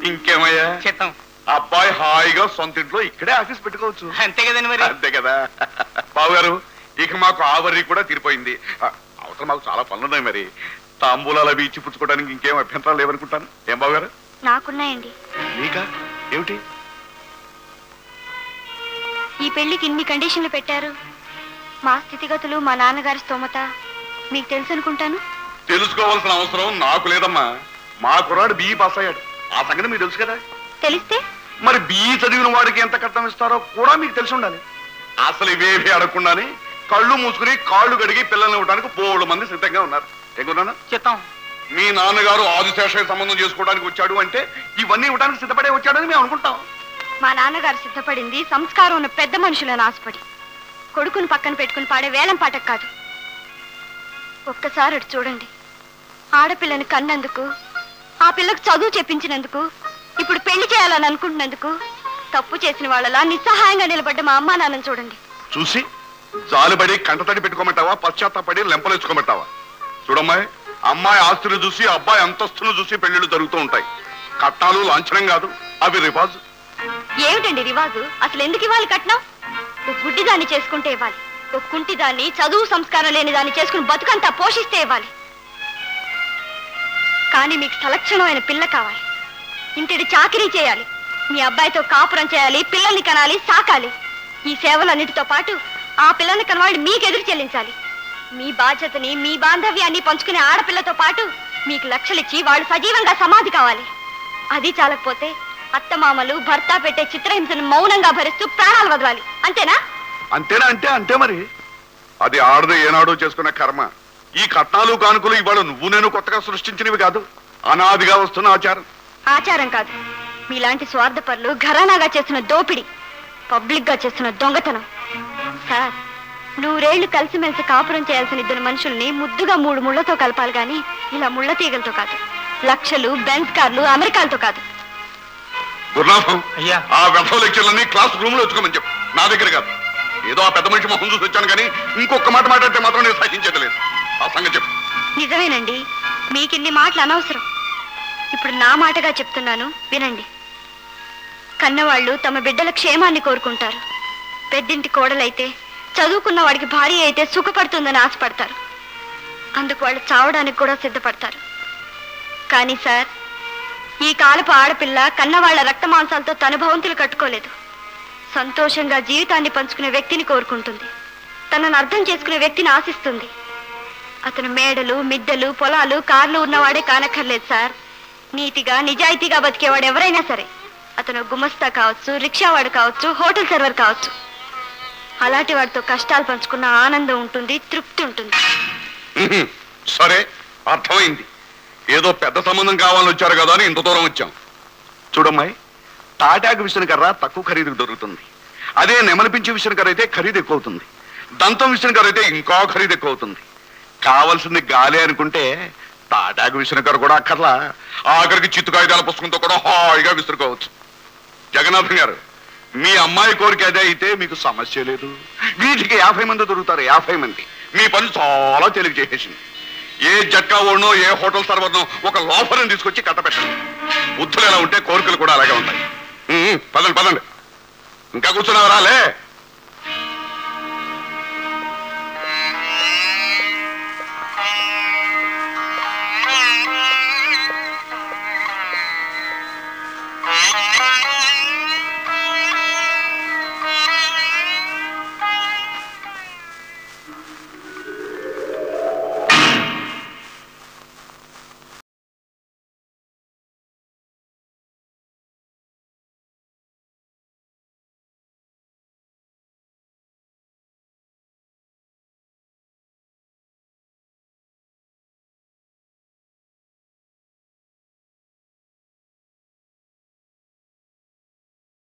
ఇంకేమయ్యా చిత్తం. అబ్బాయి హాయిగా సొంత ఇంట్లో ఇక్కడే ఆఫీస్ పెట్టుకోవచ్చు. అంతే కదండి మరి. అంతే కదా బాబు గారు. ఇక మాకు ఆవరి కూడా తీరిపోయింది. అవసరం మాకు చాలా పనులున్నాయి. మరి తాంబూలాలు అవి ఇచ్చి పుచ్చుకోవడానికి ఇంకేం అభ్యంతరాలు లేవనుకుంటాను. ఏం బాబు గారు? నాకున్నాయండి. నీకా? ఏమిటి? ఈ పెళ్లికి ఇన్ని కండిషన్లు పెట్టారు. మా స్థితిగతులు, మా నాన్నగారి స్తోమత మీకు తెలుసు అనుకుంటాను. తెలుసుకోవాల్సిన అవసరం నాకు లేదమ్మా. మా కుర్రాడు బిఈ పాస్ అయ్యాడు. ఆ సంగతి మీకు తెలుసు కదా. తెలిస్తే మరి బిఈ చదివిన వాడికి ఎంత కట్నం ఇస్తారో కూడా మీకు తెలిసి ఉండాలి. అసలు ఇవేవి అడగకుండానే కళ్ళు మూసుకుని కాళ్ళు గడిగి పిల్లల్ని ఇవ్వడానికి 4 మంది సిద్ధంగా ఉన్నారు. ఎగురునా చిత్తం. మీ నాన్నగారు ఆదిశేషయ్య సంబంధం చేసుకోవడానికి వచ్చాడు అంటే ఇవన్నీ ఇవ్వడానికి సిద్ధపడే వచ్చాడని మేము అనుకుంటాం. మా నాన్నగారు సిద్ధపడింది సంస్కారం ఉన్న పెద్ద మనుషులను ఆశపడి, కొడుకుని పక్కన పెట్టుకుని పాడే వేలం పాటకు కాదు. ఒక్కసారి అటు చూడండి. ఆడపిల్లని కన్నందుకు, ఆ పిల్లకు చదువు చెప్పించినందుకు, ఇప్పుడు పెళ్లి చేయాలని అనుకుంటున్నందుకు తప్పు చేసిన వాళ్ళలా నిస్సహాయంగా నిలబడ్డ మా అమ్మా నాన్నని చూడండి. చూసి జాలిపడి కంటతడి పెట్టుకోమంటావా, పశ్చాత్తాపడి లెంపలేసుకోమంటావా? చూడమ్మాయి, అమ్మాయి ఆస్తులు చూసి అబ్బాయి అంతస్తులు చూసి పెళ్లిళ్ళు జరుగుతూ ఉంటాయి. కట్నాలు లాంఛనం కాదు, అవి రివాజు. ఏమిటండి రివాజు? అసలు ఎందుకు ఇవ్వాలి కట్నం? ఒక గుడ్డి దాన్ని చేసుకుంటే ఇవ్వాలి. ఒక కుంటి దాన్ని, చదువు సంస్కారం లేని దాన్ని చేసుకుని బతుకంతా పోషిస్తే ఇవ్వాలి. కానీ మీకు సలక్షణమైన పిల్ల కావాలి. ఇంటిడి చాకిరీ చేయాలి, మీ అబ్బాయితో కాపురం చేయాలి, పిల్లల్ని కనాలి, సాకాలి. ఈ సేవలన్నిటితో పాటు ఆ పిల్లల్ని కనవాళ్ళు మీకు ఎదురు చెల్లించాలి. మీ బాధ్యతని, మీ బాంధవ్యాన్ని పంచుకునే ఆడపిల్లతో పాటు మీకు లక్షలిచ్చి వాళ్ళు సజీవంగా సమాధి కావాలి. అది చాలకపోతే అత్తమామలు భర్త పెట్టే చిత్రహింసను మౌనంగా భరిస్తూ ప్రాణాలు వదలాలి. అంతేనా? అంతేనా? అంటే అంతే. మరి అది ఆడదు ఏనాడో చేసుకున్న కర్మ. ఈ కట్నాలు కానుకలు ఇవాళ నువ్వు నేను కొత్తగా సృష్టించినవి కాదు, అనాదిగా వస్తున్న ఆచారం. ఆచారం కాదు, మీలాంటి స్వార్థపరులు ఘరానాగా చేస్తున్న దోపిడి, పబ్లిక్ గా చేస్తున్న దొంగతనం. సార్, 100 ఏళ్లు కలిసిమెలిసి కాపురం చేయాల్సిన 2 మనుషుల్ని ముద్దుగా 3 ముళ్లతో కలపాలి గాని ఇలా ముళ్ల తీగలతో కాదు. లక్షలు, బెంజ్ కార్లు, అమెరికాలతో కాదు. గురునాథం, అయ్యా, ఆ వ్యర్థ లెక్చర్లన్నీ క్లాస్ రూమ్ లో వచ్చుకోమని చెప్పు, నా దగ్గర కాదు. ఏదో ఆ పెద్ద మనిషి మొహం చూసి వచ్చాను కానీ ఇంకొక మాట మాట్లాడితే మాత్రం నేను సహించేది లేదు. ఆ సంగతి చెప్పు. నిజమేనండి, మీకిన్ని మాటలు అనవసరం. ఇప్పుడు నా మాటగా చెప్తున్నాను, వినండి. కన్నవాళ్లు తమ బిడ్డల క్షేమాన్ని కోరుకుంటారు. పెద్దింటి కోడలైతే, చదువుకున్న వాడికి భార్య అయితే సుఖపడుతుందని ఆశపడతారు. అందుకు వాళ్ళు చావడానికి కూడా సిద్ధపడతారు. కానీ సార్, ఈ కాలపు ఆడపిల్ల కన్నవాళ్ల రక్త మాంసాలతో తన భవంతులు కట్టుకోలేదు. సంతోషంగా జీవితాన్ని పంచుకునే వ్యక్తిని కోరుకుంటుంది. తనను అర్థం చేసుకునే వ్యక్తిని ఆశిస్తుంది. అతను మేడలు, మిద్దెలు, పొలాలు, కార్లు ఉన్నవాడే కానక్కర్లేదు సార్. నీతిగా, నిజాయితీగా బతికేవాడు ఎవరైనా సరే, అతను గుమస్తా కావచ్చు, రిక్షావాడు కావచ్చు, హోటల్ సర్వర్ కావచ్చు, అలాంటి వాడితో కష్టాలు పంచుకున్న ఆనందం ఉంటుంది, తృప్తి ఉంటుంది. సరే, అర్థమైంది. ఏదో పెద్ద సంబంధం కావాలని వచ్చారు కదా అని ఇంత దూరం వచ్చాం. చూడమ్మాయి, తాటాకు విసనకర్ర తక్కువ ఖరీదుకు దొరుకుతుంది. అదే నెమలిపించే విసనకర్ర అయితే ఖరీదు ఎక్కువ అవుతుంది. దంతం విసనకర్ర అయితే ఇంకా ఖరీదు ఎక్కువ అవుతుంది. కావాల్సింది గాలి అనుకుంటే తాటాకు విసనకర్ర కూడా అక్కర్లా. ఆఖరికి చిత్తు కాగితాల పుస్తకంతో కూడా హాయిగా విసురుకోవచ్చు. జగన్నాథం గారు, మీ అమ్మాయి కోరిక అదే అయితే మీకు సమస్య లేదు. వీటికి 50 మంది దొరుకుతారు, 50 మంది. మీ పని చాలా తేలిక చేసేసింది. ఏ జట్కా ఓడనో, ఏ హోటల్ సర్వర్నో ఒక లోఫర్ని తీసుకొచ్చి కట్టబెట్టండి. బుద్ధులు ఎలా ఉంటే కోరికలు కూడా అలాగే ఉంటాయి. పదండి పదండి, ఇంకా కూర్చున్నావరాలే.